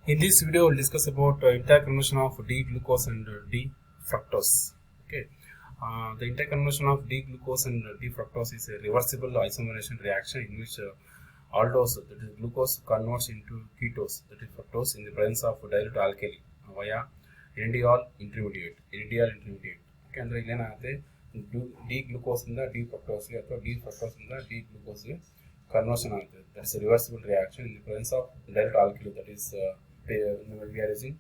In this video, we'll discuss about interconversion of D-glucose and D-fructose. Okay, the interconversion of D-glucose and D-fructose is a reversible isomerization reaction in which aldose, that is glucose, converts into ketose, that is fructose, in the presence of dilute alkali via NDol intermediate. Okay, ಅಂದ್ರೆ ಇಲ್ಲೇನಾಗುತ್ತೆ D glucose ಇಂದ D ಫ್ರಕ್ಟೋಸ್ಗೆ ಅಥವಾ D fructose ಇಂದ D ಗ್ಲೂಕೋಸ್ಗೆ conversion ಆಗುತ್ತೆ. That is reversible reaction in the presence of direct alkali, that is we are using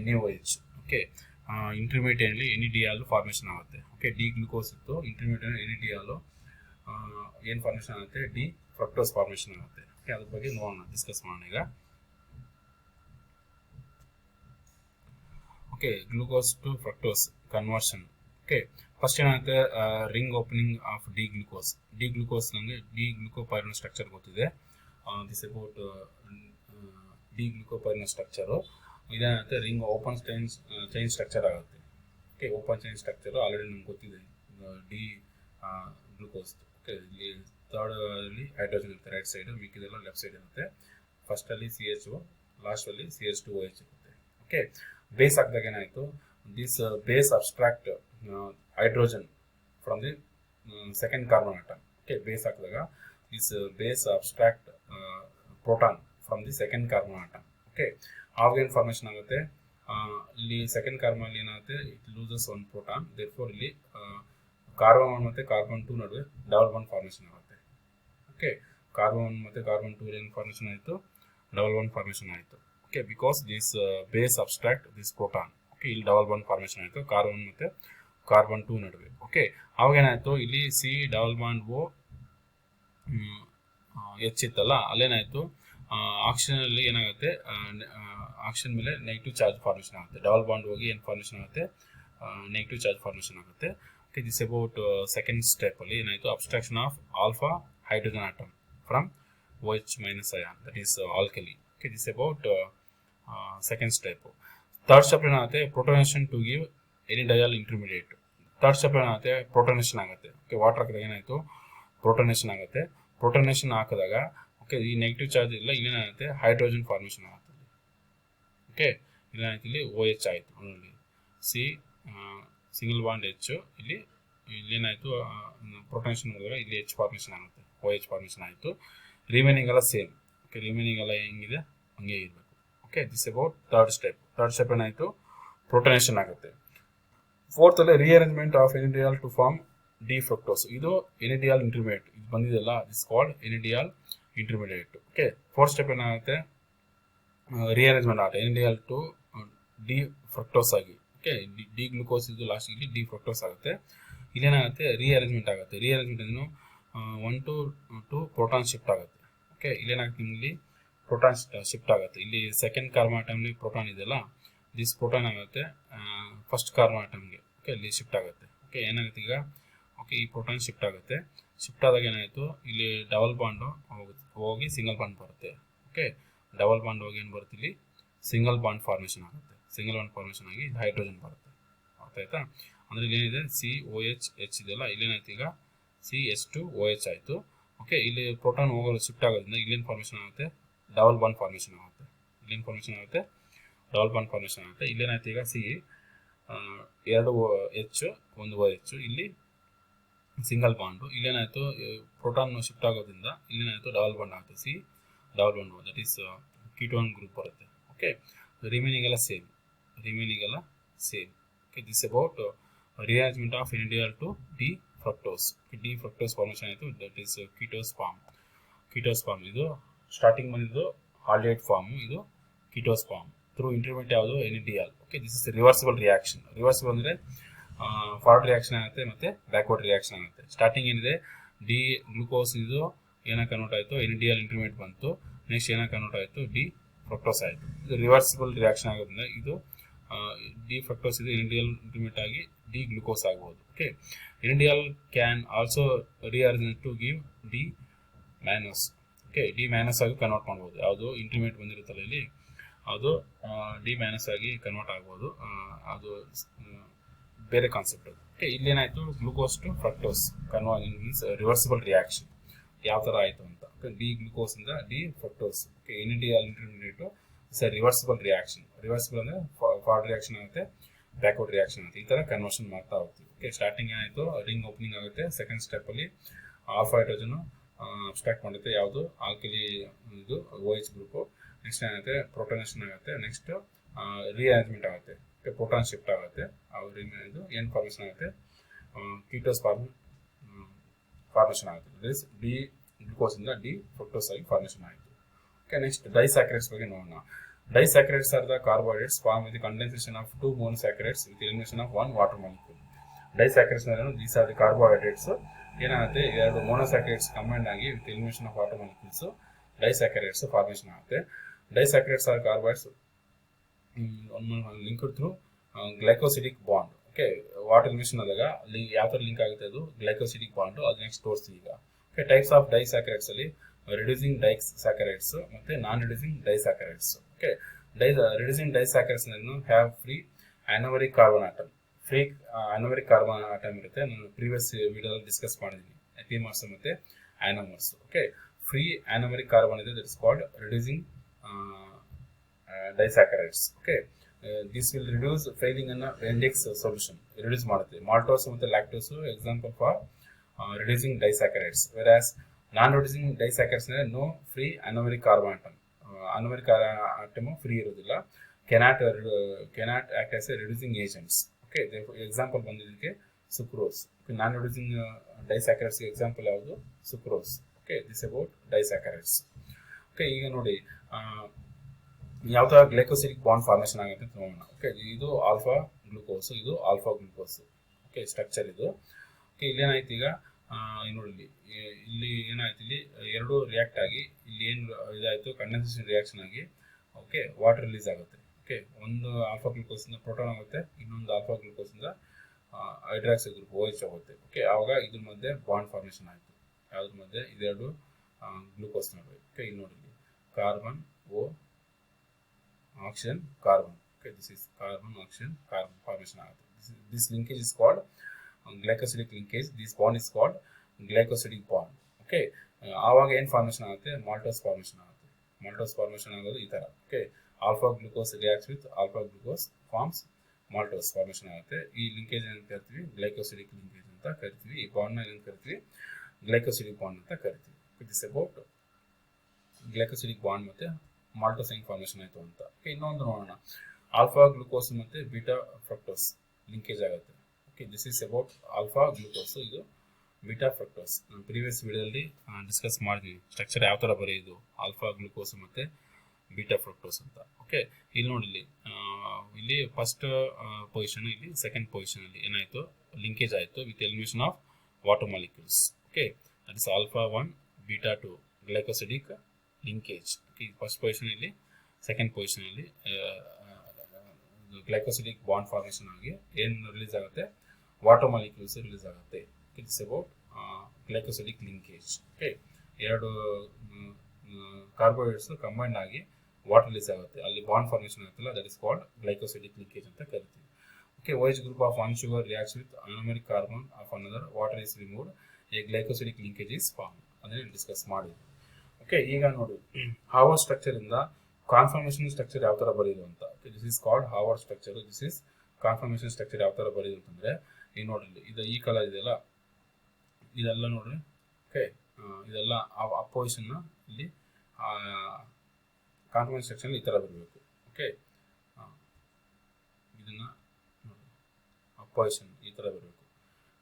NaOH. Okay, intermediate ಅಲ್ಲಿ NADH formation ಆಗುತ್ತೆ. ಓಕೆ, ಡಿ ಗ್ಲೂಕೋಸ್ ಇತ್ತು, ಇಂಟರ್ಮೀಡಿಯೇಟ್ NADH ಏನು ಫಾರ್ಮೇಷನ್ ಆಗುತ್ತೆ, ಡಿ ಫ್ರಕ್ಟೋಸ್ ಫಾರ್ಮೇಷನ್ ಆಗುತ್ತೆ. Okay, ಅದ್ರ ಬಗ್ಗೆ ನೋಡೋಣ, ಡಿಸ್ಕಸ್ ಮಾಡೋಣ ಈಗ. Okay, glucose to fructose conversion. Okay, first ಏನಾಗುತ್ತೆ, ring opening of D glucose ನಮಗೆ ಡಿ ಗ್ಲೂಕೋಪೈರಿನ್ ಸ್ಟ್ರಕ್ಚರ್ ಗೊತ್ತಿದೆ. This about D glucopyranose structure ಇದೇನಾಗುತ್ತೆ, ರಿಂಗ್ ಓಪನ್ ಚೈನ್ ಸ್ಟ್ರಕ್ಚರ್ ಆಗುತ್ತೆ. Okay, open chain structure already ನಮ್ಗೆ ಗೊತ್ತಿದೆ ಡಿ ಗ್ಲೂಕೋಸ್. ಓಕೆ, ಇಲ್ಲಿ third ಅಲ್ಲಿ hydrogen ಇರುತ್ತೆ ರೈಟ್ ಸೈಡ್, ಮಿಕ್ಕಿದೆಲ್ಲ ಲೆಫ್ಟ್ ಸೈಡ್ ಇರುತ್ತೆ. ಫಸ್ಟಲ್ಲಿ CH2, ಲಾಸ್ಟಲ್ಲಿ CH2OH ಇರುತ್ತೆ. ಓಕೆ, ಬೇಸ್ ಹಾಕಿದಾಗ ಏನಾಯಿತು, this base abstract hydrogen from the second carbon atom. Okay, base ಹಾಕಿದಾಗ this base abstract proton from the second carbon atom. Okay, ಆವಾಗ ಏನು ಫಾರ್ಮೇಷನ್ ಆಗುತ್ತೆ, ಇಲ್ಲಿ ಸೆಕೆಂಡ್ ಕಾರ್ಬನ್ ಅಲ್ಲಿ ಏನಾಗುತ್ತೆ, it loses one proton, therefore ಇಲ್ಲಿ ಕಾರ್ಬನ್ 1 ಮತ್ತು ಕಾರ್ಬನ್ 2 ನಡುವೆ ಡಬಲ್ ಬಾಂಡ್ ಫಾರ್ಮೇಷನ್ ಆಗುತ್ತೆ. ಓಕೆ, ಕಾರ್ಬನ್ 1 ಮತ್ತು ಕಾರ್ಬನ್ 2 ಏನು ಫಾರ್ಮೇಷನ್ ಆಯಿತು, ಡಬಲ್ ಬಾಂಡ್ ಫಾರ್ಮೇಷನ್ ಆಯಿತು. Okay, because this base abstract this proton. Okay, ಇಲ್ಲಿ ಡಬಲ್ ಬಾಂಡ್ ಫಾರ್ಮೇಷನ್ ಆಯಿತು ಕಾರ್ಬನ್ 1 ಮತ್ತು ಕಾರ್ಬನ್ 2 ನಡುವೆ. ಓಕೆ, ಅವಾಗ ಏನಾಯಿತು, ಇಲ್ಲಿ C ಡಬಲ್ ಬಾಂಡ್ O ಹೆಚ್ಚಿತ್ತಲ್ಲ, ಅಲ್ಲೇನಾಯಿತು, ಆಕ್ಸಿಜನ್ ಅಲ್ಲಿ ಏನಾಗುತ್ತೆ, ಆಕ್ಸಿಜನ್ ಮೇಲೆ ನೆಗೆಟಿವ್ ಚಾರ್ಜ್ ಫಾರ್ಮೇಷನ್ ಆಗುತ್ತೆ. ಡಬಲ್ ಬಾಂಡ್ ಹೋಗಿ ಏನು ಫಾರ್ಮೇಷನ್ ಆಗುತ್ತೆ, ನೆಗೆಟಿವ್ ಚಾರ್ಜ್ ಫಾರ್ಮೇಷನ್ ಆಗುತ್ತೆ. Okay, this about second step ಅಲ್ಲಿ ಏನಾಯಿತು, abstraction of alpha hydrogen atom from OH minus anion, that is alkali. Okay, this about second step. Third step ಏನಾಗುತ್ತೆ, protonation to give NADH intermediate. Third step ಏನಾಗುತ್ತೆ, protonation ಆಗುತ್ತೆ. Okay, water ಹಾಕಿದಾಗ ಏನಾಯಿತು, protonation ಆಗುತ್ತೆ. ಪ್ರೋಟೋನೇಷನ್ ಹಾಕಿದಾಗ okay, ಈ negative charge ಇಲ್ಲ, ಇಲ್ಲೇನಾಗುತ್ತೆ ಹೈಡ್ರೋಜನ್ ಫಾರ್ಮೇಷನ್ ಆಗುತ್ತೆ. ಓಕೆ, ಇಲ್ಲೇನಾಯ್ತು, ಇಲ್ಲಿ OH ಆಯಿತು. ನೋಡಿ, C ಸಿಂಗಲ್ ಬಾಂಡ್ H, ಇಲ್ಲೇನಾಯಿತು ಪ್ರೋಟೋನೇಷನ್ ಮಾಡಿದಾಗ ಇಲ್ಲಿ H ಫಾರ್ಮೇಷನ್ ಆಗುತ್ತೆ, OH ಫಾರ್ಮೇಷನ್ ಆಯಿತು. ರಿಮೈನಿಂಗ್ ಎಲ್ಲ ಸೇಮ್. ಓಕೆ, ರಿಮೈನಿಂಗ್ ಎಲ್ಲ ಹೆಂಗಿದೆ ಹಂಗೆ ಇರಬೇಕು. Okay, this about third step. Third step ಏನಾಯಿತು, ಪ್ರೋಟೋನೇಷನ್ ಆಗುತ್ತೆ. ಫೋರ್ತ್ ಅಲ್ಲಿ rearrangement of NADH to form D fructose. ಇದು NADH ಇಂಟರ್ಮೀಡಿಯೇಟ್ ಇದು ಬಂದಿದೆಲ್ಲ, this called NADH intermediate. Okay, fourth step ಏನಾಗುತ್ತೆ, ರಿಅರೇಂಜ್ಮೆಂಟ್ ಆಗುತ್ತೆ NADH ಟು ಡಿ ಫ್ರಕ್ಟೋಸ್ ಆಗಿ. ಓಕೆ, ಡಿ ಗ್ಲೂಕೋಸ್ ಇದು ಲಾಸ್ಟ್ ಇಲ್ಲಿ ಡಿ ಫ್ರಕ್ಟೋಸ್ ಆಗುತ್ತೆ. ಇಲ್ಲೇನಾಗುತ್ತೆ, ರಿಅರೇಂಜ್ಮೆಂಟ್ ಆಗುತ್ತೆ. ರಿಅರೇಂಜ್ಮೆಂಟ್ ಏನು, 1 to 2 ಪ್ರೋಟಾನ್ ಶಿಫ್ಟ್ ಆಗುತ್ತೆ. ಓಕೆ, ಇಲ್ಲೇನಾಗುತ್ತೆ, ನಿಮ್ಮಲ್ಲಿ ಪ್ರೋಟಾನ್ ಶಿಫ್ಟ್ ಆಗುತ್ತೆ. ಇಲ್ಲಿ ಸೆಕೆಂಡ್ ಕಾರ್ಬನ್ ಆಟಮ್ಲಿ ಪ್ರೋಟಾನ್ ಇದೆಯಲ್ಲ, ದಿಸ್ ಪ್ರೋಟಾನ್ ಆಗುತ್ತೆ ಫಸ್ಟ್ ಕಾರ್ಬನ್ ಆಟಮ್ಗೆ. ಓಕೆ, ಇಲ್ಲಿ ಶಿಫ್ಟ್ ಆಗುತ್ತೆ. ಓಕೆ, ಏನಾಗುತ್ತೆ ಈಗ, ಓಕೆ, ಈ ಪ್ರೋಟಾನ್ ಶಿಫ್ಟ್ ಆಗುತ್ತೆ. ಶಿಫ್ಟ್ ಆದಾಗ ಏನಾಯಿತು, ಇಲ್ಲಿ ಡಬಲ್ ಬಾಂಡು ಹೋಗಿ ಸಿಂಗಲ್ ಬಾಂಡ್ ಬರುತ್ತೆ. ಓಕೆ, ಡಬಲ್ ಬಾಂಡ್ ಹೋಗಿ ಏನು ಬರುತ್ತೆ, ಇಲ್ಲಿ ಸಿಂಗಲ್ ಬಾಂಡ್ ಫಾರ್ಮೇಷನ್ ಆಗುತ್ತೆ. ಸಿಂಗಲ್ ಬಾಂಡ್ ಫಾರ್ಮೇಷನ್ ಆಗಿ ಹೈಡ್ರೋಜನ್ ಬರುತ್ತೆ. ಅರ್ಥ ಆಯ್ತಾ, ಅಂದರೆ ಇಲ್ಲಿ ಏನಿದೆ COH ಇದೆಯಲ್ಲ, ಇಲ್ಲೇನಾಯ್ತು ಈಗ CH2OH ಆಯಿತು. ಓಕೆ, ಇಲ್ಲಿ ಪ್ರೋಟಾನ್ ಹೋಗೋದು ಶಿಫ್ಟ್ ಆಗೋದ್ರಿಂದ ಇಲ್ಲೇನು ಫಾರ್ಮೇಷನ್ ಆಗುತ್ತೆ, ಡಬಲ್ ಬಾಂಡ್ ಫಾರ್ಮೇಷನ್ ಆಗುತ್ತೆ. ಇಲ್ಲೇನು ಫಾರ್ಮೇಷನ್ ಆಗುತ್ತೆ, ಡಬಲ್ ಬಾಂಡ್ ಫಾರ್ಮೇಷನ್ ಆಗುತ್ತೆ. ಇಲ್ಲೇನಾಯ್ತು ಈಗ C 2 H 1 OH, ಇಲ್ಲಿ ಸಿಂಗಲ್ ಬಾಂಡು. ಇಲ್ಲೇನಾಯಿತು, ಪ್ರೋಟಾನ್ ಶಿಫ್ಟ್ ಆಗೋದ್ರಿಂದ ಇಲ್ಲೇನಾಯಿತು ಡಬಲ್ ಬಾಂಡ್ ಆಗುತ್ತೆ, C double bond, that is ketone group ಬರುತ್ತೆ. ಓಕೆ, ರಿಮೈನಿಂಗ್ ಎಲ್ಲ same. Okay, this about rearrangement of NADH to D fructose. D fructose formation ಆಯಿತು, that is ketose form. ಇದು starting ಬಂದಿದ್ದು aldehyde form, ಇದು ketose form through intermediate ಯಾವುದು, NADH. Okay, this is reversible reaction. Reversible ಅಂದರೆ forward reaction ಆಗುತ್ತೆ ಮತ್ತು backward reaction ಆಗುತ್ತೆ. Starting ಏನಿದೆ, ಡಿ ಗ್ಲೂಕೋಸ್ ಇದು ಏನಾಗಿ ಕನ್ವರ್ಟ್ ಆಯಿತು, NADH ಇಂಟರ್ಮೀಡಿಯೇಟ್ ಬಂತು. ನೆಕ್ಸ್ಟ್ ಏನಾಗಿ ಕನ್ವರ್ಟ್ ಆಯಿತು, ಡಿ ಫ್ರಕ್ಟೋಸ್ ಆಯಿತು. ಇದು ರಿವರ್ಸಿಬಲ್ ರಿಯಾಕ್ಷನ್ ಆಗೋದ್ರಿಂದ ಇದು ಡಿ ಫ್ರಕ್ಟೋಸ್ ಇದು NADH ಇಂಟರ್ಮೀಡಿಯೇಟ್ ಆಗಿ ಡಿ ಗ್ಲೂಕೋಸ್ ಆಗ್ಬೋದು. Okay, NADH can also rearrange to give D mannose. Okay, D mannose ಆಗಿ ಕನ್ವರ್ಟ್ ಮಾಡ್ಬೋದು. ಯಾವುದು ಇಂಟರ್ಮೀಡಿಯೇಟ್ ಬಂದಿರುತ್ತಲ್ಲ ಇಲ್ಲಿ, ಅದು ಡಿ ಮ್ಯಾನಸ್ ಆಗಿ ಕನ್ವರ್ಟ್ ಆಗ್ಬೋದು. ಅದು ಬೇರೆ ಕಾನ್ಸೆಪ್ಟ್ ಅದು. ಓಕೆ, ಇಲ್ಲೇನಾಯಿತು, glucose to fructose conversion means reversible reaction ಯಾವ ಥರ ಆಯಿತು ಅಂತ. ಡಿ ಗ್ಲೂಕೋಸ್ ಇಂದ D fructose. Okay, NADH intermediate reversible reaction. Reversible ಅಂದರೆ ಫಾರ್ವರ್ಡ್ ರಿಯಾಕ್ಷನ್ ಆಗುತ್ತೆ, ಬ್ಯಾಕ್ವರ್ಡ್ ರಿಯಾಕ್ಷನ್ ಆಗುತ್ತೆ. ಈ ಥರ ಕನ್ವರ್ಷನ್ ಮಾಡ್ತಾ ಹೋಗ್ತೀವಿ. ಓಕೆ, ಸ್ಟಾರ್ಟಿಂಗ್ ಏನಾಯಿತು, ರಿಂಗ್ ಓಪನಿಂಗ್ ಆಗುತ್ತೆ. ಸೆಕೆಂಡ್ ಸ್ಟೆಪ್ಪಲ್ಲಿ ಆಲ್ಫಾ ಹೈಡ್ರೋಜನು ಅಬ್ಸ್ಟ್ರಾಕ್ಟ್ ಮಾಡುತ್ತೆ, ಯಾವುದು ಆಲ್ಕಲಿ ಇದು OH ಗ್ರೂಪು. ನೆಕ್ಸ್ಟ್ ಏನಾಗುತ್ತೆ, ಪ್ರೋಟೋನೇಷನ್ ಆಗುತ್ತೆ. ನೆಕ್ಸ್ಟ್ ರಿಅರೇಂಜ್ಮೆಂಟ್ ಆಗುತ್ತೆ, ಪ್ರೋಟಾನ್ ಶಿಫ್ಟ್ ಆಗುತ್ತೆ, ಇದು ಎನ್ ಫಾರ್ಮೇಷನ್ ಆಗುತ್ತೆ, ಕೀಟೋಸ್ ಫಾರ್ಮೇಷನ್ ಆಗುತ್ತೆ. ದಿಸ್ ಡಿ ಗ್ಲುಕೋಸಿಂದ ಡಿ ಫ್ರಕ್ಟೋಸ್ ಆಗಿ ಫಾರ್ಮೇಷನ್ ಆಯಿತು. ಓಕೆ, ನೆಕ್ಸ್ಟ್ ಡೈಸ್ಯಾಕರೈಡ್ಸ್ ಬಗ್ಗೆ ನೋಡೋಣ. Disaccharides are the carbohydrates formed with the condensation of 2 monosaccharides with elimination of 1 water molecule. Disaccharides these are the carbohydrates. ಏನಾಗುತ್ತೆ, 2 monosaccharides combined ಆಗಿ with elimination of water molecules disaccharides formation ಆಗುತ್ತೆ. Disaccharides are carbohydrates linked through glycosidic bond. Okay, water elimination ಆದಾಗ ಅಲ್ಲಿ ಯಾವ ಥರ link ಆಗುತ್ತೆ, ಅದು glycosidic bond. ಅದು ನೆಕ್ಸ್ಟ್ ತೋರಿಸ್ತೀವಿ ಈಗ. ಓಕೆ, ಟೈಪ್ಸ್ ಆಫ್ ಡೈಸ್ಯಾಕರೈಡ್ಸ್ ಅಲ್ಲಿ ರಿಡ್ಯೂಸಿಂಗ್ ಡೈಸ್ಯಾಕರೈಡ್ಸ್ ಮತ್ತೆ non reducing disaccharides. Okay, reducing disaccharides have free anomeric carbon atom. Free anomeric carbon atom ಇರುತ್ತೆ. ನಾನು ಪ್ರೀವಿಯಸ್ ವಿಡಿಯೋದಲ್ಲಿ ಡಿಸ್ಕಸ್ ಮಾಡಿದ್ದೀನಿ, ಎಪಿಮರ್ಸ್ ಮತ್ತೆ anomers. Okay, free anomeric carbon ಇದೆ, that is called reducing disaccharides. Okay, this will reduce Fehling and index solution reduce ಮಾಡುತ್ತೆ. Maltose ಮತ್ತೆ lactose example for reducing disaccharides. Versus non reducing disaccharides ಅಂದ್ರೆ no free anomeric carbon atom. Anomeric atom free ಇರೋದಿಲ್ಲ, cannot act as a reducing agents. Okay, example ಬಂದಿದ್ದಕ್ಕೆ sucrose. Non reducing disaccharides example ಯಾವುದು, sucrose. Okay, this about disaccharides. Okay, ಈಗ ನೋಡಿ ಯಾವ ಥರ glycosidic bond formation ಆಗುತ್ತೆ ಅಂತ ನೋಡೋಣ. ಓಕೆ, ಇದು ಆಲ್ಫಾ ಗ್ಲೂಕೋಸ್, ಇದು ಆಲ್ಫಾ ಗ್ಲೂಕೋಸ್. ಓಕೆ, ಸ್ಟ್ರಕ್ಚರ್ ಇದು. ಓಕೆ, ಇಲ್ಲೇನಾಯ್ತು ಈಗ ನೋಡಿ, ಇಲ್ಲಿ ಏನಾಯ್ತು, ಇಲ್ಲಿ ಎರಡು ರಿಯಾಕ್ಟ್ ಆಗಿ ಇಲ್ಲಿ ಏನು ಇದಾಯಿತು, ಕಂಡೆನ್ಸೇಷನ್ ರಿಯಾಕ್ಷನ್ ಆಗಿ ಓಕೆ ವಾಟರ್ ರಿಲೀಸ್ ಆಗುತ್ತೆ. ಓಕೆ, ಒಂದು ಆಲ್ಫಾ ಗ್ಲೂಕೋಸಿಂದ ಪ್ರೋಟಾನ್ ಆಗುತ್ತೆ, ಇನ್ನೊಂದು ಆಲ್ಫಾ ಗ್ಲೂಕೋಸಿಂದ ಹೈಡ್ರಾಕ್ಸೈಡ್ ಗ್ರೂಪ್ OH ಆಗುತ್ತೆ. ಓಕೆ, ಆವಾಗ ಇದ್ರ ಮಧ್ಯೆ ಬಾಂಡ್ ಫಾರ್ಮೇಷನ್ ಆಯಿತು. ಯಾವ್ದ್ರ ಮಧ್ಯೆ, ಇದೆರಡು ಗ್ಲೂಕೋಸ್ ನಡುವೆ. ಓಕೆ, ಇಲ್ಲಿ ನೋಡಿ, carbon O oxygen carbon. Okay, this is carbon oxygen carbon formation ಆಗುತ್ತೆ. This linkage is called glycosidic linkage. This bond is called glycosidic bond. Okay, ಆವಾಗ ಏನು ಫಾರ್ಮೇಷನ್ ಆಗುತ್ತೆ, ಮಾಲ್ಟೋಸ್ ಫಾರ್ಮೇಷನ್ ಆಗುತ್ತೆ. ಮಾಲ್ಟೋಸ್ ಫಾರ್ಮೇಷನ್ ಆಗೋದು ಈ ಥರ. Okay, alpha glucose reacts with alpha glucose forms maltose formation ಆಗುತ್ತೆ. ಈ ಲಿಂಕೇಜ್ ಏನು ಕರಿತೀವಿ, ಗ್ಲೈಕೋಸಿಡಿಕ್ ಲಿಂಕೇಜ್ ಅಂತ ಕರಿತೀವಿ. ಈ ಬಾಂಡ್ನ ಏನು ಕರಿತೀವಿ, ಗ್ಲೈಕೋಸಿಡಿಕ್ ಬಾಂಡ್ ಅಂತ ಕರಿತೀವಿ. ದಿಸ್ ಅಬೌಟ್ ಗ್ಲೈಕೋಸಿಡಿಕ್ ಬಾಂಡ್ ಮತ್ತೆ ಮಾಲ್ಟೋಸ್ ಹೆಂಗ್ ಫಾರ್ಮೇಷನ್ ಆಯಿತು ಅಂತ. ಓಕೆ, ಇನ್ನೊಂದು ನೋಡೋಣ, ಆಲ್ಫಾ ಗ್ಲೂಕೋಸ್ ಮತ್ತೆ ಬೀಟಾ ಫ್ರಕ್ಟೋಸ್ ಲಿಂಕೇಜ್ ಆಗುತ್ತೆ. Okay, this is about alpha glucose, ಇದು ಬೀಟಾ ಫ್ರಕ್ಟೋಸ್. ನಾನು ಪ್ರೀವಿಯಸ್ ವಿಡಿಯೋದಲ್ಲಿ ಡಿಸ್ಕಸ್ ಮಾಡಿದ್ವಿ ಸ್ಟ್ರಕ್ಚರ್ ಯಾವ ಥರ ಬರೆಯೋದು, ಆಲ್ಫಾ ಗ್ಲೂಕೋಸ್ ಮತ್ತು ಬೀಟಾ ಫ್ರಕ್ಟೋಸ್ ಅಂತ. ಓಕೆ, ಇಲ್ಲಿ ನೋಡಿ, ಇಲ್ಲಿ ಫಸ್ಟ್ ಪೊಸಿಷನ್, ಇಲ್ಲಿ ಸೆಕೆಂಡ್ ಪೊಸಿಷನಲ್ಲಿ ಏನಾಯಿತು, ಲಿಂಕೇಜ್ ಆಯಿತು with elimination of water molecules. Okay, that is alpha 1 beta 2 glycosidic linkage. Okay, first ಪೊಸಿಷನಲ್ಲಿ ಸೆಕೆಂಡ್ ಪೊಸಿಷನಲ್ಲಿ ಗ್ಲೈಕೋಸಿಡಿಕ್ ಬಾಂಡ್ ಫಾರ್ಮೇಷನ್ ಆಗಿ ಏನು ರಿಲೀಸ್ ಆಗುತ್ತೆ, ವಾಟರ್ ಮಾಲಿಕ್ಯೂಲ್ಸ್ ರಿಲೀಸ್ ಆಗುತ್ತೆ. It's about glycosidic linkage. Okay, ಎರಡು ಕಾರ್ಬೋಹೈಡ್ರೇಟ್ಸ್ ಕಂಬೈಂಡ್ ಆಗಿ ವಾಟರ್ ರಿಲೀಸ್ ಆಗುತ್ತೆ, ಅಲ್ಲಿ ಬಾಂಡ್ ಫಾರ್ಮೇಷನ್ ಆಗುತ್ತಲ್ಲ, that is called glycosidic linkage ಅಂತ ಕರಿತೀವಿ. Okay, OH group of one sugar reacts with anomeric carbon of another, water is removed, a glycosidic linkage is formed. ಅದನ್ನೇ discuss ಮಾಡಿದ್ವಿ. Okay, ಈಗ ನೋಡಿ Havar structure ಇಂದ ಕಾನ್ಫರ್ಮೇಷನ್ ಸ್ಟ್ರಕ್ಚರ್ ಯಾವ ಥರ ಬರೆಯೋದು ಅಂತ. This is called Haworth structure. This is conformation structure ಯಾವ ಥರ ಬರೆಯೋದು ಅಂತಂದರೆ, ಈಗ ನೋಡ್ರಿ, ಇದು ಈ ಕಲರ್ ಇದೆಯಲ್ಲ, ಇದೆಲ್ಲ ನೋಡ್ರಿ. ಓಕೆ, ಇದೆಲ್ಲ ಅಪೋಸಿಷನ್ನ ಇಲ್ಲಿ ಕಾನ್ಫರ್ಮೇಷನ್ ಸ್ಟ್ರಕ್ಚರ್ ಈ ಥರ ಬರಬೇಕು. ಓಕೆ, ಇದನ್ನು ನೋಡಿ, ಅಪೋಸಿಷನ್ ಈ ಥರ ಬರಬೇಕು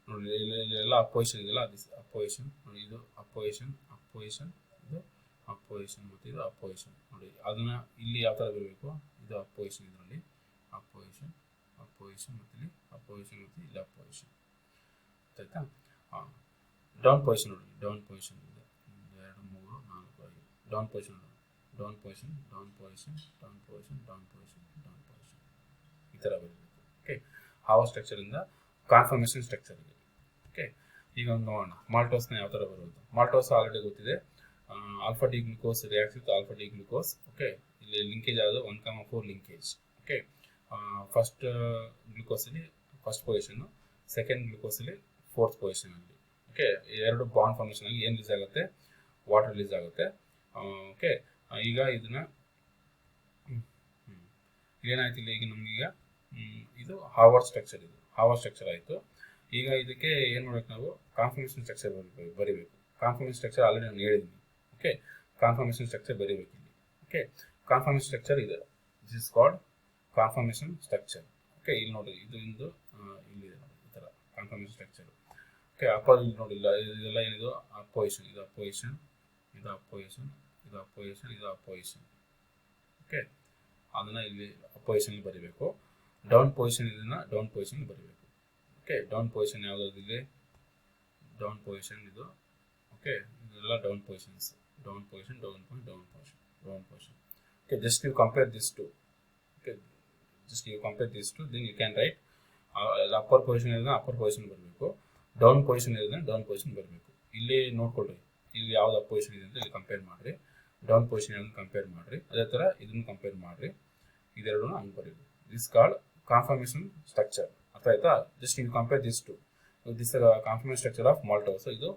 ನೋಡಿ. ಇಲ್ಲೆಲ್ಲ ಅಪೋಸಿಷನ್ ಇದೆಯಲ್ಲ, ದಿಸ್ ಅಪೋಸಿಷನ್ ನೋಡಿ, ಇದು ಅಪೋಸಿಷನ್, ಅಪೋಸಿಷನ್, ಇದು ಅಪೋಸಿಷನ್ ಮತ್ತು ಇದು ಅಪೋಸಿಷನ್ ನೋಡಿ. ಅದನ್ನು ಇಲ್ಲಿ ಯಾವ ಥರ ಬರಬೇಕು, ಇದು ಅಪೋಸಿಷನ್, ಇದರಲ್ಲಿ ಅಪೋಸಿಷನ್, ಅಪೋಸಿಷನ್ ಮತ್ತು ಇಲ್ಲಿ ಅಪೋಸಿಷನ್ ಮತ್ತು ಇಲ್ಲಿ ಅಪೋಸಿಷನ್. ಆಯ್ತಾ? ಹಾಂ, ಡೌನ್ ಪೊಸಿಷನ್ ನೋಡಿ, ಡೌನ್ ಪೊಸಿಷನ್ ಇದೆ, 2 3 4 5 ಡೌನ್ ಪೊಸಿಷನ್ ನೋಡಿ, down position, down position, down position, down position, down position, ಈ ಥರ ಬರಬೇಕು. ಓಕೆ, ಹಾವರ್ ಸ್ಟ್ರಕ್ಚರಿಂದ ಕಾನ್ಫರ್ಮೇಷನ್ ಸ್ಟ್ರಕ್ಚರ್ಗೆ. ಓಕೆ, ಈಗ ಒಂದು ನೋಡೋಣ ಮಾಲ್ಟೋಸ್ನ ಯಾವ ಥರ ಬರೋದು. ಮಾಲ್ಟೋಸ್ ಆಲ್ರೆಡಿ ಗೊತ್ತಿದೆ, alpha D glucose reacts with alpha D glucose. Okay, ಇಲ್ಲಿ ಲಿಂಕೇಜ್ ಆಗೋದು 1,4 ಲಿಂಕೇಜ್. ಓಕೆ, ಫಸ್ಟ್ ಗ್ಲೂಕೋಸಲ್ಲಿ ಫಸ್ಟ್ ಪೊಸಿಷನ್ನು, ಸೆಕೆಂಡ್ ಗ್ಲೂಕೋಸಲ್ಲಿ 4th ಪೊಸಿಷನಲ್ಲಿ. ಓಕೆ, ಎರಡು ಬಾಂಡ್ ಫಾರ್ಮೇಷನ್ ಆಗಿ ಏನು ರಿಲೀಸ್ ಆಗುತ್ತೆ, ವಾಟರ್ ರಿಲೀಸ್ ಆಗುತ್ತೆ. ಓಕೆ, ಈಗ ಇದನ್ನು ಏನಾಯ್ತು ಇಲ್ಲಿ ಈಗ ನಮಗೀಗ ಇದು ಹಾರ್ವರ್ಡ್ ಸ್ಟ್ರಕ್ಚರ್, ಇದು ಹಾರ್ವರ್ಡ್ ಸ್ಟ್ರಕ್ಚರ್ ಆಯಿತು. ಈಗ ಇದಕ್ಕೆ ಏನು ಮಾಡ್ಬೇಕು ನಾವು ಕಾನ್ಫರ್ಮೇಷನ್ ಸ್ಟ್ರಕ್ಚರ್ ಬರಿಬೇಕು. ಕಾನ್ಫರ್ಮೇಷನ್ ಸ್ಟ್ರಕ್ಚರ್ ಆಲ್ರೆಡಿ ನಾನು ಹೇಳಿದ್ದೀನಿ. ಓಕೆ, ಕಾನ್ಫರ್ಮೇಷನ್ ಸ್ಟ್ರಕ್ಚರ್ ಬರಿಬೇಕು ಇಲ್ಲಿ. ಓಕೆ, ಕಾನ್ಫರ್ಮೇಷನ್ ಸ್ಟ್ರಕ್ಚರ್ ಇದೆ, this is called conformation structure. Okay, ಇಲ್ಲಿ ನೋಡಿ ಇದು ಇಲ್ಲಿದೆ ನೋಡಿ ಈ ಥರ ಕಾನ್ಫರ್ಮೇಷನ್ ಸ್ಟ್ರಕ್ಚರ್. ಓಕೆ, ಅಪ್ಪರ್ ಇಲ್ಲಿ ನೋಡಿಲ್ಲ, ಇದೆಲ್ಲ ಏನಿದು ಅಪೋಸಿಷನ್, ಇದು ಅಪೋಸಿಷನ್, ಇದು ಅಪೋಸಿಷನ್, ಇದು ಅಪೋಸಿಷನ್, ಇದು ಅಪೋಸಿಷನ್. ಓಕೆ, ಅದನ್ನು ಇಲ್ಲಿ ಅಪೋಸಿಷನ್ ಬರೀಬೇಕು. ಡೌನ್ ಪೊಸಿಷನ್ ಇದನ್ನು ಡೌನ್ ಪೊಸಿಷನ್ ಬರೀಬೇಕು. ಓಕೆ, ಡೌನ್ ಪೊಸಿಷನ್ ಯಾವುದಾದ್ರು ಇದೆ, ಡೌನ್ ಪೊಸಿಷನ್ ಇದು. ಓಕೆ, ಇದೆಲ್ಲ down positions, down position, down position, down position, down position. Okay, just you compare this to. Okay, just you compare this to, then you can write upper position ಇದನ್ನ upper position ಬರಬೇಕು, down position ಇದನ್ನ down position ಬರಬೇಕು. ಇಲ್ಲಿ ನೋಡ್ಕೊಳ್ರಿ, ಇಲ್ಲಿ ಯಾವ್ದು position ಇದೆ ಅಂತ ಇಲ್ಲಿ ಕಂಪೇರ್ ಮಾಡಿರಿ, ಡೌನ್ ಪೊಸಿಷನ್ ಇದನ್ನು ಕಂಪೇರ್ ಮಾಡಿರಿ, ಅದೇ ಥರ ಇದನ್ನು ಕಂಪೇರ್ ಮಾಡಿರಿ, ಇದೆರಡೂ ಹಂಗೆ ಬರೀರಿ. This called conformation structure. ಅರ್ಥ ಆಯ್ತಾ? Just you compare this to, this conformation structure of maltose, ಇದು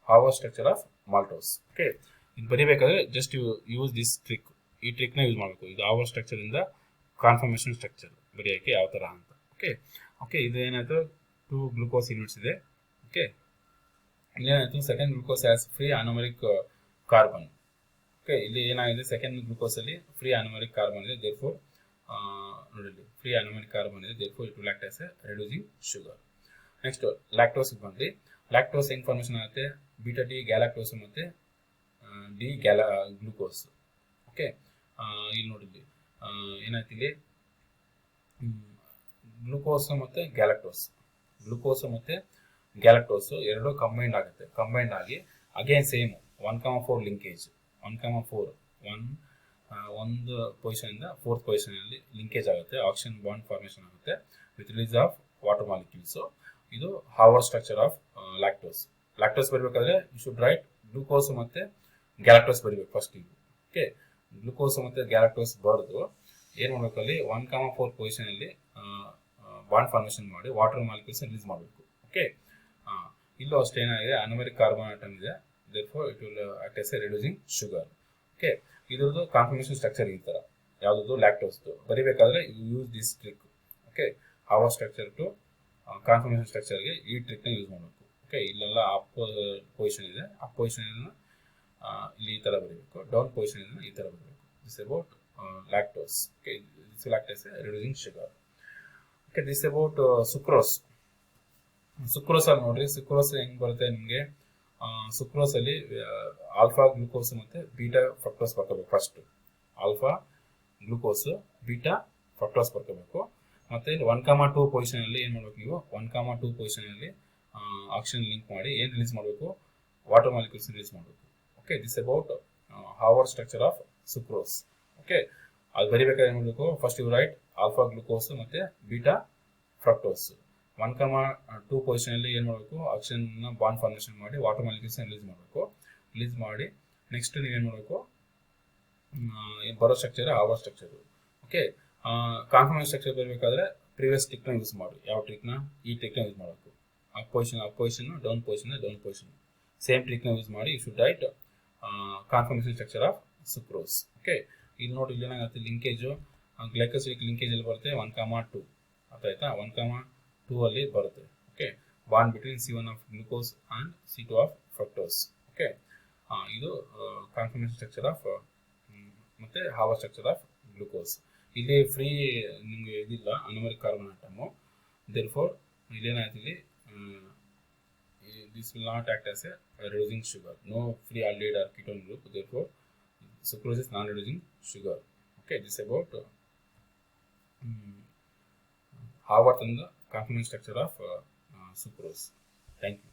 Haworth structure of maltose. Okay, ಇದು ಬರೀಬೇಕಾದ್ರೆ just you use this trick, ಈ ಟ್ರಿಕ್ನ ಯೂಸ್ ಮಾಡಬೇಕು. ಇದು ಹಾರ್ವರ್ಡ್ ಸ್ಟ್ರಕ್ಚರ್ ಇಂದ ಕಾನ್ಫರ್ಮೇಷನ್ ಸ್ಟ್ರಕ್ಚರ್ ಬರೆಯೋಕ್ಕೆ ಯಾವ ಥರ ಅಂತ. ಓಕೆ ಓಕೆ, ಇದು ಏನಾಯಿತು, 2 ಗ್ಲೂಕೋಸ್ ಯೂನಿಟ್ಸ್ ಇದೆ. ಓಕೆ, ಇಲ್ಲೇನಾಯಿತು, second glucose as free anomeric carbon. Okay, ಇಲ್ಲಿ ಏನಾಗಿದೆ, ಸೆಕೆಂಡ್ ಗ್ಲೂಕೋಸಲ್ಲಿ ಫ್ರೀ ಅನೋಮರಿಕ್ ಕಾರ್ಬನ್ ಇದೆ, ದೇರ್ಫೋರ್ ನೋಡಿ ಫ್ರೀ ಅನೋಮರಿಕ್ ಕಾರ್ಬನ್ ಇದೆ, therefore it will act as a reducing sugar. Next ಲ್ಯಾಕ್ಟೋಸ್ಗೆ ಬಂದ್ರಿ. ಲ್ಯಾಕ್ಟೋಸ್ ಹೆಂಗೆ ಫಾರ್ಮೇಷನ್ ಆಗುತ್ತೆ, ಬೀಟಾ ಡಿ ಗ್ಯಾಲಾಕ್ಟೋಸ್ ಮತ್ತು ಡಿ ಗ್ಲೂಕೋಸ್. ಓಕೆ, ಇಲ್ಲಿ ನೋಡಿದ್ವಿ ಏನಾಯ್ತು, ಇಲ್ಲಿ ಗ್ಲೂಕೋಸ್ ಮತ್ತು ಗ್ಯಾಲಕ್ಟೋಸ್, ಗ್ಲೂಕೋಸ್ ಮತ್ತು ಗ್ಯಾಲಕ್ಟೋಸ್ ಎರಡು ಕಂಬೈಂಡ್ ಆಗುತ್ತೆ. ಕಂಬೈಂಡ್ ಆಗಿ ಅಗೇನ್ ಸೇಮ್ 1,4 ಲಿಂಕೇಜ್, 1,4 ಒಂದು ಪೊಸಿಷನಿಂದ 4th ಪೊಸಿಷನಲ್ಲಿ ಲಿಂಕೇಜ್ ಆಗುತ್ತೆ, ಆಕ್ಸಿಜನ್ ಬಾಂಡ್ ಫಾರ್ಮೇಷನ್ ಆಗುತ್ತೆ with release of water molecules. ಇದು Haworth structure of lactose. Lactose ಬರಬೇಕಾದ್ರೆ ಯು ಶುಡ್ ರೈಟ್ ಗ್ಲೂಕೋಸ್ ಮತ್ತು ಗ್ಯಾಲಕ್ಟೋಸ್ ಬರೀಬೇಕು ಫಸ್ಟ್. ಇದು ಓಕೆ, ಗ್ಲೂಕೋಸ್ ಮತ್ತು ಗ್ಯಾಲಕ್ಟೋಸ್ ಬರೆದು ಏನು ಮಾಡಬೇಕಲ್ಲಿ 1,4 ಪೊಸಿಷನಲ್ಲಿ ಬಾಂಡ್ ಫಾರ್ಮೇಷನ್ ಮಾಡಿ ವಾಟರ್ ಮಾಲಿಕ್ಯೂಲ್ಸ್ ರಿಲೀಸ್ ಮಾಡಬೇಕು. ಓಕೆ, ಇಲ್ಲೂ ಅಷ್ಟೇ ಏನಾಗಿದೆ, ಅನೋಮರಿಕ್ ಕಾರ್ಬನ್ ಆಟಮ್ ಇದೆ, therefore it will act as a reducing sugar. Okay, ಇದ್ರದ್ದು ಕಾನ್ಫರ್ಮೇಷನ್ ಸ್ಟ್ರಕ್ಚರ್ ಈ ಥರ, ಯಾವುದದು ಲ್ಯಾಕ್ಟೋಸ್ದು ಬರೀಬೇಕಾದ್ರೆ you use this trick. Okay, Haworth structure to conformation ಸ್ಟ್ರಕ್ಚರ್ಗೆ ಈ ಟ್ರಿಕ್ನ ಯೂಸ್ ಮಾಡಬೇಕು. ಓಕೆ, ಇಲ್ಲೆಲ್ಲ ಅಪ್ ಪೊಸಿಷನ್ ಇದೆ, ಅಪ್ ಪೊಸಿಷನ್ ಇಲ್ಲಿ ಈ ಥರ ಬರೀಬೇಕು, ಡೌನ್ ಪೊಸಿಷನ್ ಈ ಥರ ಬರಬೇಕು. This about lactose. Okay, this will act as a reducing sugar. Okay, this about sucrose. Sucrose ಅಲ್ಲಿ ನೋಡ್ರಿ, ಸುಕ್ರೋಸ್ ಹೆಂಗೆ ಬರುತ್ತೆ ನಿಮಗೆ, ಸುಕ್ರೋಸ್ ಅಲ್ಲಿ ಆಲ್ಫಾ ಗ್ಲೂಕೋಸ್ ಮತ್ತು ಬೀಟಾ ಫ್ರಕ್ಟೋಸ್ ಬರ್ಕೋಬೇಕು. First alpha glucose, beta fructose ಬರ್ಕೋಬೇಕು. ಮತ್ತು ಇಲ್ಲಿ 1,2 ಪೊಸಿಷನಲ್ಲಿ ಏನು ಮಾಡಬೇಕು ನೀವು, 1,2 ಪೊಸಿಷನಲ್ಲಿ ಆಕ್ಸಿಜನ್ ಲಿಂಕ್ ಮಾಡಿ ಏನು ರಿಲೀಸ್ ಮಾಡಬೇಕು, ವಾಟರ್ ಮಾಲಿಕ್ಯೂಲ್ಸ್ ರಿಲೀಸ್ ಮಾಡಬೇಕು. Okay, this about Haworth structure of sucrose. Okay, ಅದು ಬರೀಬೇಕಾದ್ರೆ ಏನು ಮಾಡಬೇಕು, first you write alpha glucose ಮತ್ತು ಬೀಟಾ ಫ್ರಕ್ಟೋಸ್. 1,2 ಪೊಸಿಷನಲ್ಲಿ ಏನು ಮಾಡಬೇಕು, ಆಕ್ಸಿಜನ್ನ ಬಾಂಡ್ ಫಾರ್ಮೇಷನ್ ಮಾಡಿ ವಾಟರ್ ಮಾಲಿಕ್ಯೂಲ್ಸ್ನ ರಿಲೀಸ್ ಮಾಡಬೇಕು. ರಿಲೀಸ್ ಮಾಡಿ ನೆಕ್ಸ್ಟ್ ನೀವೇನು ಮಾಡಬೇಕು, ಬರೋ structure Haworth structure. Okay, conformation structure ಬರಬೇಕಾದ್ರೆ ಪ್ರೀವಿಯಸ್ ಟ್ರಿಕ್ನ ಯೂಸ್ ಮಾಡಿ. ಯಾವ ಟ್ರಿಕ್ನ, ಈ ಟ್ರಿಕ್ನ ಯೂಸ್ ಮಾಡಬೇಕು. Up position, down position same ಟ್ರಿಕ್ನ ಯೂಸ್ ಮಾಡಿ you should write conformation structure of sucrose. Okay, ಇಲ್ಲಿ ನೋಡಿ, ಇಲ್ಲಿ ಏನಾಗುತ್ತೆ, ಲಿಂಕೇಜು ಗ್ಲೈಕೋಸಿಡಿಕ್ ಲಿಂಕೇಜ್ ಅಲ್ಲಿ ಬರುತ್ತೆ 1,2 ಆಯ್ತಾ, 1,2 ಅಲ್ಲಿ ಬರುತ್ತೆ. Okay, bond between C1 of glucose and C2 of fructose. Okay, ಇದು ಕಾನ್ಫರ್ಮೇಷನ್ ಸ್ಟ್ರಕ್ಚರ್ ಆಫ್ ಮತ್ತು ಹಾರ್ವರ್ಡ್ ಸ್ಟ್ರಕ್ಚರ್ ಆಫ್ ಗ್ಲೂಕೋಸ್. ಇಲ್ಲಿ ಫ್ರೀ ನಿಮಗೆ ಇದಿಲ್ಲ ಅನೋಮರಿಕ್ ಕಾರ್ಬನ್ ಆಟಮು, ದೇರ್ಫೋರ್ ಇಲ್ಲೇನಾಯ್ತು, ಇಲ್ಲಿ this will not act as a reducing sugar. No free aldehyde or ketone group. Therefore, sucrose is non-reducing sugar. Okay, this is about Harvard and the complement structure of sucrose. Thank you.